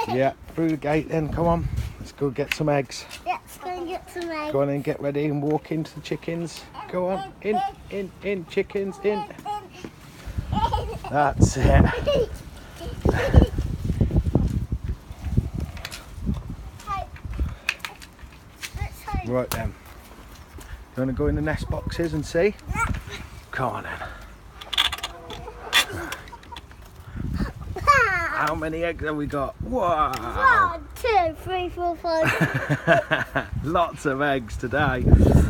Yeah, through the gate then, come on. Let's go get some eggs. Yeah, let's go and get some eggs. Go on and get ready and walk into the chickens. Go on, in, chickens, in. That's it. Right then. You want to go in the nest boxes and see? Come on then. How many eggs have we got? Wow! 1, 2, 3, 4, 5. Lots of eggs today.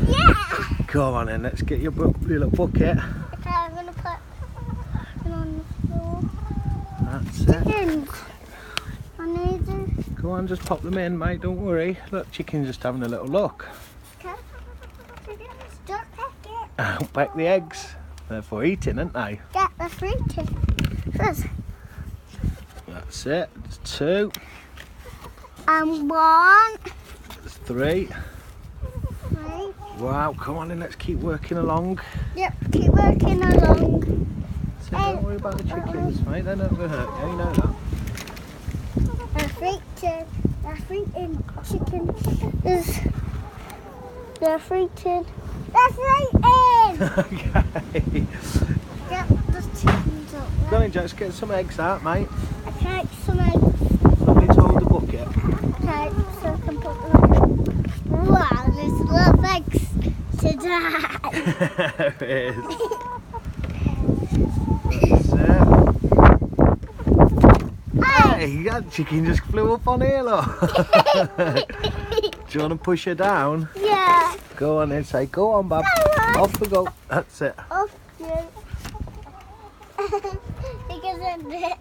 Yeah! Come on then, let's get your little bucket. Okay, I'm going to put it on the floor. That's it. Chickens. I need to... Go on, just pop them in, mate, don't worry. Look, chicken's just having a little look. Okay. Don't peck it. Don't peck the eggs. They're for eating, aren't they? Get the fruit in. That's it. There's 2. And 1. There's 3. Wow, come on then, let's keep working along. Yep, keep working along. So don't worry about the chickens, mate. They're not going to hurt you, you know that. They're freaking chickens. They're freaking. They're freaking! Okay. Yep, there's chickens up there. Go on, Jack, get some eggs out, mate. Okay, some eggs. Somebody hold the bucket. Okay, so I can put them. Wow, there's a lot of eggs today. There it is. That's it. Hey, that chicken just flew up on here, look. Do you want to push her down? Yeah. Go on then, say, go on, Bob. Off we go. That's it. Off you. Because I'm bit.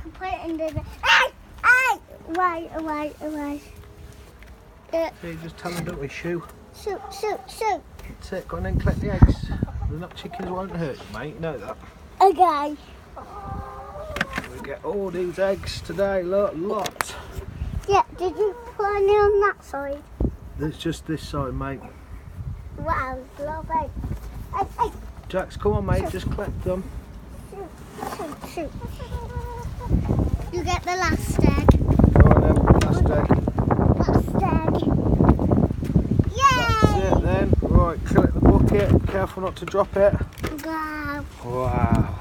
I'm putting the. Hey! Away. So you just tell them, don't we, shoo. Shoot. That's it, go on and collect the eggs. The nut chickens won't hurt you, mate, you know that. Okay. We get all these eggs today, look, lots. Yeah, did you put any on that side? There's just this side, mate. Wow, there's a lot of eggs. Hey. Jax, come on, mate, just collect them. Shoot. You get the last egg. Go on then, last egg. Last egg. That's Yay! it then. Right, collect the bucket. Careful not to drop it. Wow. Wow.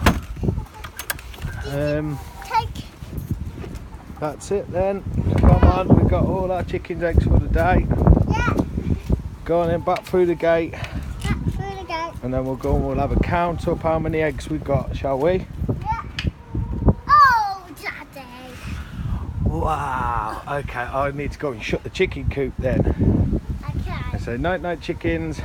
Take. That's it then. Come on, we've got all our chickens' eggs for the day. Yeah. Go on then, back through the gate. Back through the gate. And then we'll go and we'll have a count up how many eggs we've got, shall we? Yeah. Oh, Daddy. Wow. Okay, I need to go and shut the chicken coop then. Okay. So night night chickens.